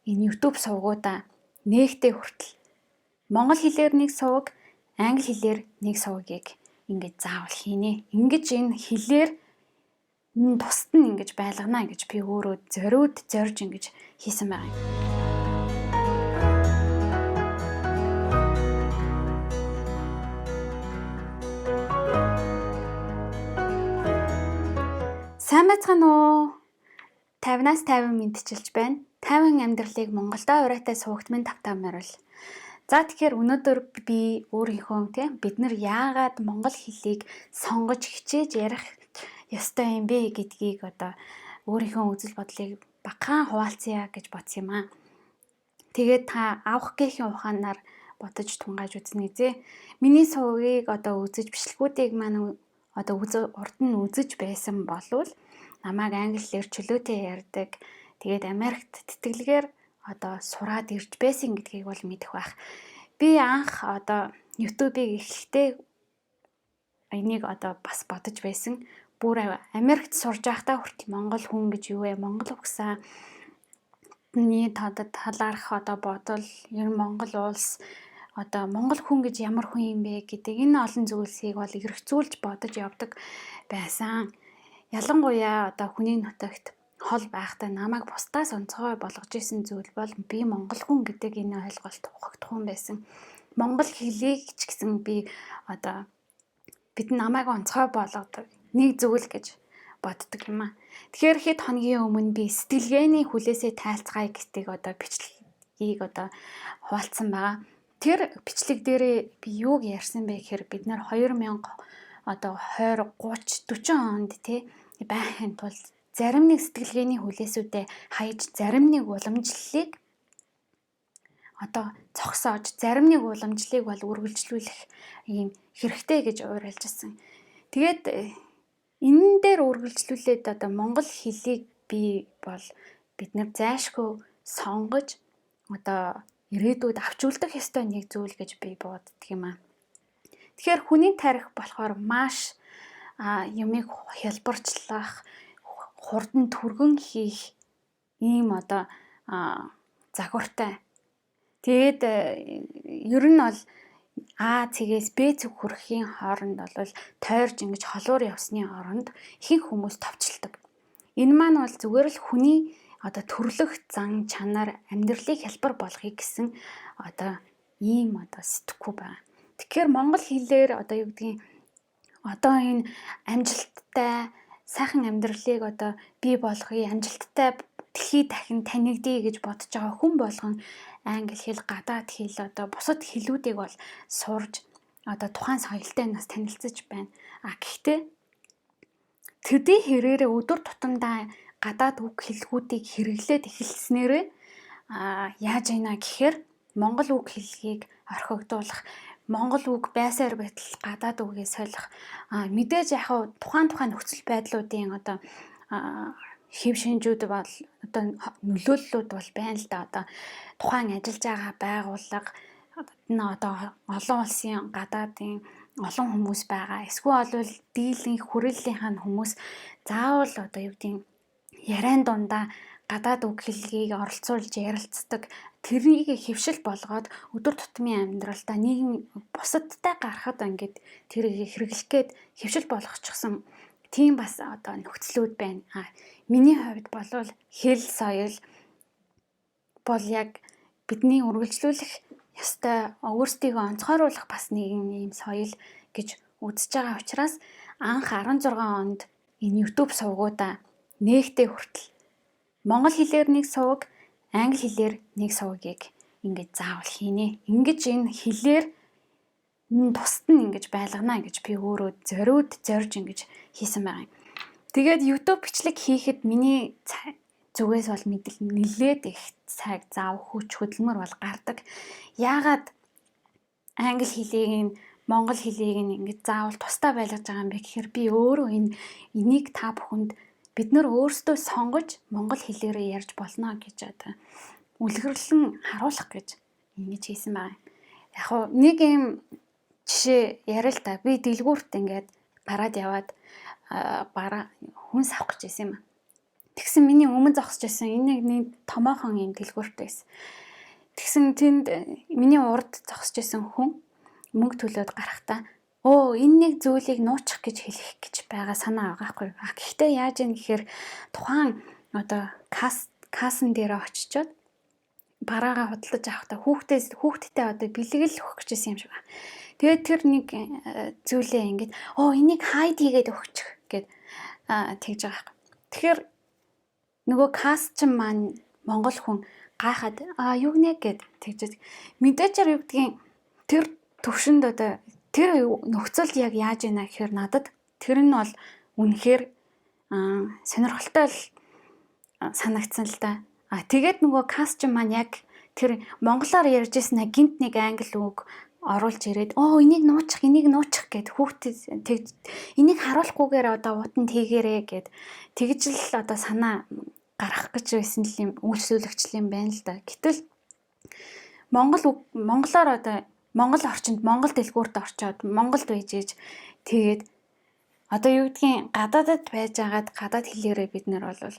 энэ YouTube сувгуудаа нээгтээ хүртэл монгол хэлээр нэг сувг, англи хэлээр нэг сувгийг ингэж заавал хийнэ. Ингэж энэ хэлээр тусад нь ингэж байлгана гэж би өөрөө зорж ингэж хийсэн байна. Сайн байцгаана уу? 50-аас 50 мэдчилж байна. 50 амьдралыг Монголдо урайтай суугт минь тавтаамаар л. За тэгэхээр өнөөдөр би өөрийнхөө бид нар яагаад монгол хэлийг сонгож хичээж ярих ёстой юм бэ гэдгийг өөрийнхөө үзэл бодлыг багахан хуваалцъя гэж бодсон юм аа. Тэгээд та авах гээхийн ухаанаар бодож тунгааж үзнэ зэ. Миний сувгийг үзэж бичлэгүүдийг маань урд нь үзэж байсан болвол намайг англиэр чөлөөтэй ярьдаг. Тэгээд Америкт тэтгэлгээр сураад ирж байсан гэдгийг бол мэдэх байх. Би анх YouTube-ыг эхлэхдээ энийг бас бодож байсан. Бүр Америкт сурж байхдаа хүртэл монгол хүн гэж юу вэ? Монгол угсаа талаарх бодол, ер нь монгол улс монгол хүн гэж ямар хүн юм бэ гэдэг энэ олон зүйлсийг бол эргцүүлж бодож явдаг байсан. Ялангуяа хүний нутагт хол байхдаа намайг бусдаас онцгой болгож исэн зүйл бол би монгол хүн гэдэг энэ ойлголт ухагдах юм байсан. Монгол хэлийг ч гэсэн би бид намайг онцгой болгодог нэг зүйл гэж боддог юм аа. Тэгэхээр хэд хоногийн өмнө би сэтгэлгээний хүлээсээ тайлцгаая гэдэг бичлэгийг хуваалцсан байгаа. Тэр бичлэг дээрээ би юуг ярьсан бэ гэхээр бид нар 2020 30 40 онд байхын тулд зарим нэг сэтгэлгээний хүлээсүүдэд хаяж зарим нэг уламжлалыг зогсоож зарим нэг уламжлалыг бол үргэлжлүүлэх ийм хэрэгтэй гэж уриалжсэн. Тэгээд энэ дээр үргэлжлүүлээд монгол хэлийг бид нар зайлшгүй сонгож ирээдүйд авч үлдэх ёстой нэг зүйл гэж би боддог юм аа. Тэгэхээр хүний тарих болохоор маш юмыг хялбарчлах, хурдан түргэн хийх ийм загвартай. Тэгээд ер нь бол А цэгээс Б цэг хүрэхийн хооронд бол тойрж ингэж холуур явсны оронд ихэнх хүмүүс товчилдог. Энэ маань бол зүгээр л хүний төрлөх зан чанар амьдралыг хялбар болгохыг гэсэн ийм сэтгхүү байна. Тэгэхээр монгол хэлээр энэ амжилттай сайхан амьдралыг бий болгохыг амжилттай дэлхий дахин танигдъя гэж бодож байгаа хүн болгон англи хэл, гадаад хэл бусад хэлүүдийг бол сурж тухайн соёлтой нас танилцж байна. Гэхдээ төдий хэрээрээ өдөр тутамдаа гадаад үг хэллэгүүдийг хэрэглээд эхэлснээрээ яаж ийна гэхээр монгол үг хэллэгийг орхигдуулах, монгол үг байсаар байтал гадаад үгээ солих мэдээж яг тухайн нөхцөл байдлуудын хэв шинжүүд бол нөлөөллүүд бол байна л да. Тухайн ажиллаж байгаа байгууллага олон улсын гадаадын олон хүмүүс байгаа. Эсвэл дийлэнх хүрээллийнх нь хүмүүс заавал яриан дундаа гадаад үг хэллэгийг оролцуулж ярилцдаг. Тэрнийг хэвшил болгоод өдөр тутмын амьдралдаа нийгэм бусадтай гарахад ингээд тэрийг хэрэглэх гээд хэвшил болгочихсон тийм бас нөхцлүүд байна. Миний хувьд болвол хэл соёл бол яг бидний үргэлжлүүлэх ёстой өөрсдийгөө онцгойруулах бас нэгэн ийм соёл гэж үзэж байгаа учраас анх 16 онд энэ YouTube сувгуудаа нээгтээ хүртэл монгол хэлээр нэг сувг, англи хэлээр нэг сувгийг ингэж заавал хийнэ. Ингэж энэ хэлээр тусад нь ингэж байлгана гэж би өөрөө зорж ингэж хийсэн байгаа юм. Тэгээд YouTube бичлэг хийхэд миний зүгээс бол нэлээд их цаг зав хүч хөдөлмөр бол гардаг. Яагаад англи хэлийг монгол хэлийг ингэж заавал тусдаа байлгаж байгаа юм бэ гэхээр би өөрөө энийг та бүхэнд бид нар өөрсдөө сонгож монгол хэлээрээ ярьж болно гэж үлгэрлэн харуулах гэж ингэж хийсэн байна. Яг нэг юм жишээ яриа л та. Би дэлгүүрт ингээд гараад яваад бараа хүнс авах гэж байсан юм. Тэгсэн миний өмнө зогсож байсан энэ нэг томоохон юм дэлгүүртэй байсан. Тэгсэн тэнд миний урд зогсож байсан хүн мөнгө төлөөд гарахтаа энэ нэг зүйлийг нуучих гэж хэлэх гэж байгаа санаа байгаа хгүй. Гэхдээ яаж юм гэхээр тухайн одоо кассан дээр очичоод бараагаа худалдаж авахдаа хүүхдтэй одоо бэлгэл өгөх гэжсэн юм шиг байна. Тэгээд тэр нэг зүйлээ ингэж энийг хайд хийгээд өгчих гэд тэгж байгаа юм. Тэгэхээр нөгөө касчин маань монгол хүн гайхаад юу гэнэ гэд тэгж мэдээчээр юу гэдгийг тэр төвшөнд одоо тэр нөхцөлд яг яаж ийна гэхээр надад тэр нь бол үнэхээр сонирхолтой л санагдсан л да. Тэгээд нөгөө касчин маань яг тэр монголоор ярьж ирсэн гинт нэг англи үг оруулж ирээд энийг нуучих гэд хүүхдэд тэгж энийг харуулахгүйгээр одоо утанд хийгээрээ гэд тэгж л одоо санаа гарах гэж байсан юм үйлчлүүлэгчл юм байна л да. Гэтэл монголоор одоо монгол орчинд монгол дэлгүүрт орчоод монголд байж ээж тэгээд одоо юу гэдгийг гадаадд байж агаад гадаад хэлээрээ бид нар бол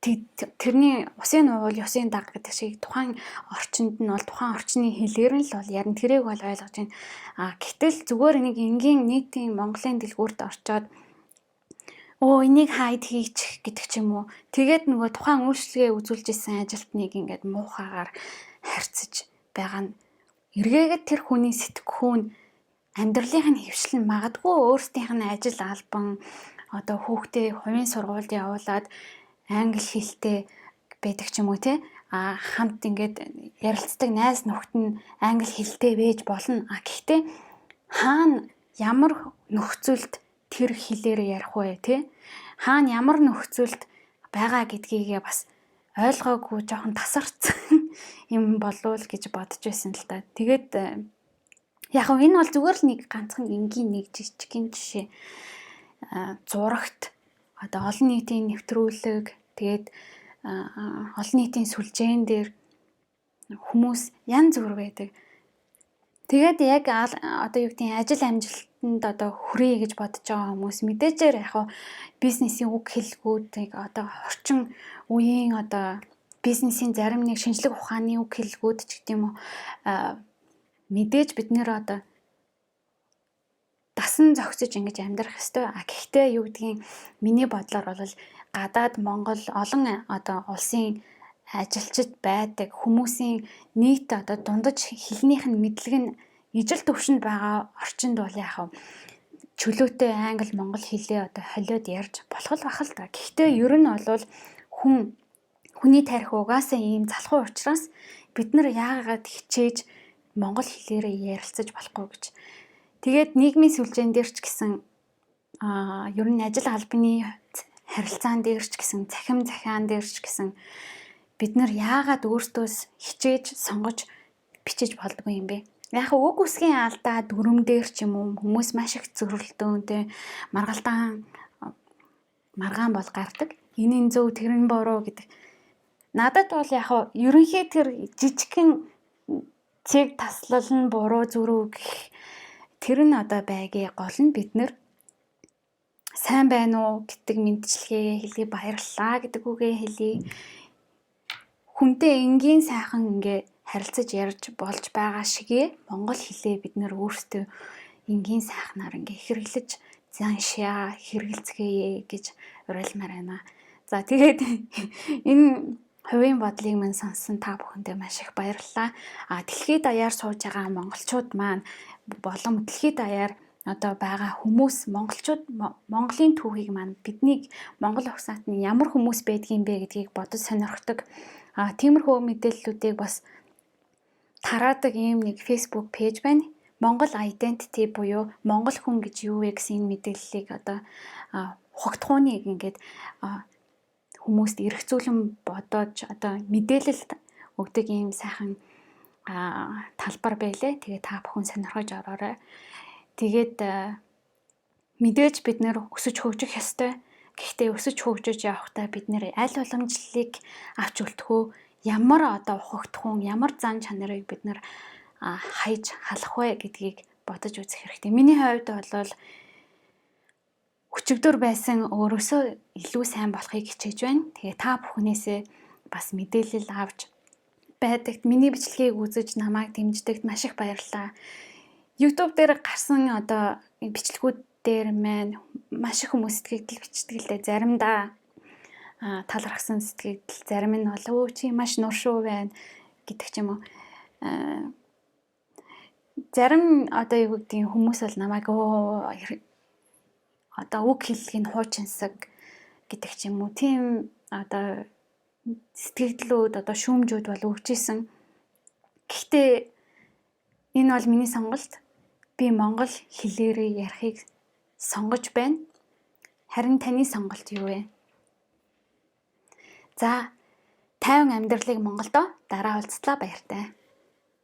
тэрний усын уул ёсын даг гэдэг шиг тухайн орчинд нь бол тухайн орчны хэлээр нь л бол ярин тэрийг бол ойлгож байна. Гэтэл зүгээр нэг энгийн нийтийн монголын дэлгүүрт орчоод энийг хайд хийчих гэдэг ч юм уу. Тэгээд нөгөө тухайн үйлчлэгээ үзүүлж исэн ажилтныг ингээд муухайгаар харьцаж байгаа нь эргээгээд тэр хүний сэтгхүүн амьдралынх нь хөвшлэн магадгүй өөрсдийнх нь ажил албан одоо хүүхдээ хувийн сургуульд явуулаад англи хэлтэй байдаг ч юм уу те хамт ингээд ярилцдаг найз нөхд нь англи хэлтэй байж болно. Гэхдээ хаана ямар нөхцөлд тэр хэлээр ярих вэ те? Хаана ямар нөхцөлд байгаа гэдгийгээ бас ойлгоогүй жоохон тасарсан юм болов гэж бодож байсан л та. Тэгээд яг энэ бол зүгээр л нэг ганцхан энгийн нэг жижигхэн жишээ. Зурагт одоо олон нийтийн нэвтрүүлэг тэгээд олон нийтийн сүлжээн дээр хүмүүс янз бүр байдаг. Тэгээд яг одоо юу гэдгийг ажил амжилтанд одоо хүрээ гэж бодож байгаа хүмүүс мэдээжээр яг бизнесийн үг хэллгүүдийг одоо орчин үеийн одоо бизнесийн зарим нэг шинжлэх ухааны үг хэллгүүд ч гэдэм үү мэдээж бид нэр одоо дасан зохицож ингэж амьдрах ёстой. Гэхдээ юу гэдгийг миний бодлоор бол гадаад Монгол олон одоо улсын ажилчид байдаг хүмүүсийн нийт одоо дундаж хэлнийх нь мэдлэг нь ижил төвшөнд байгаа орчинд бол яах вэ? Чөлөөтэй англи монгол хэлээ одоо холиод ярьж болох л бах л та. Гэхдээ ер нь бол хүний тарих угаасаа ийм залхуу учраас бид нар яагаад хичээж монгол хэлээрээ ярилцаж болохгүй гэж. Тэгээд нийгмийн сүлжээн дээр ч гэсэн ер нь ажил албаны харилцаан дээр ч гэсэн цахим захиан дээр ч гэсэн бид нар яагаад өөртөөс хичээж сонгож бичиж болдгоо юм бэ? Яг үг үсгийн алдаа дүрм дээр ч юм уу хүмүүс маш их зөрөлдөөн тэ маргаан бол гардаг. Энэ нь зөв тэр нь буруу гэдэг. Надад бол яг ерөнхий тэр жижигхэн цэг таслал нь буруу зүрүү гэх тэр нь одоо байгийн гол нь бид нар сайн байна уу гэдэг мэдчилгээ хэлье, баярлалаа гэдэг үгээ хэлье. Хүнтэй энгийн сайхан ингээ харилцаж ярьж болж байгаа шигээ монгол хэлээ бид нар өөрсдөө энгийн сайхнаар ингээ хэрэглэж заншаа, хэрэгэлцгээе гэж уриалмаар байна. За тэгээд энэ хувийн бодлыг мань сонссон та бүхэндээ маш их баярлалаа. Дэлхийд даяар сууж байгаа монголчууд маань болон дэлхийд даяар одоо байгаа хүмүүс монголчууд Монголын түүхийг маань биднийг Монгол угсаатны ямар хүмүүс байдгийн бэ гэдгийг бодож сонирхдаг. Тиймэрхүү мэдээллүүдийг бас тараадаг ийм нэг Facebook пэйж байна. Монгол Identity буюу монгол хүн гэж юу вэ гэсэн мэдээллийг одоо хугтхууныг ингээд хүмүүст эргцүүлэн бодож одоо мэдээлэл өгдөг ийм сайхан талбар байлээ. Тэгээ та бүхэн сонирхож ороорой. Тэгээд мэдээж бид нэр өсөж хөгжих ёстой. Гэхдээ өсөж хөгжиж явахдаа бид нэр аль уламжлалыг авч үлдэхөө ямар одоо ухагтхуун, ямар зан чанарыг бид нэр хайж халах вэ гэдгийг бодож үзэх хэрэгтэй. Миний хувьд бол өчигдөр байсан өөрөөсөө илүү сайн болохыг хичээж байна. Тэгээ та бүхнээсээ бас мэдээлэл авч байдагт миний бичлэгийг үзэж намайг дэмждэгт маш их баярлалаа. YouTube дээр гарсан одоо бичлэгүүд дээр маань маш их хүмүүс сэтгэгдэл бичдэг л дээ. Заримдаа талархсан сэтгэгдэл, зарим нь бол өө чи маш нуршуу байна гэдэг ч юм уу. Зарим одоо юу гэдгийг хүмүүс бол намайг одоо үг хэллэгийг хуучинсаг гэдэг ч юм уу. Тийм одоо сэтгэгдлүүд одоо шүүмжүүд бол өгч исэн. Гэхдээ энэ бол миний сонголт. Би монгол хэлээрээ ярихыг сонгож байна. Харин таны сонголт юу вэ? За, тайван амьдралыг Монголдо дараа уулзлаа баяртай.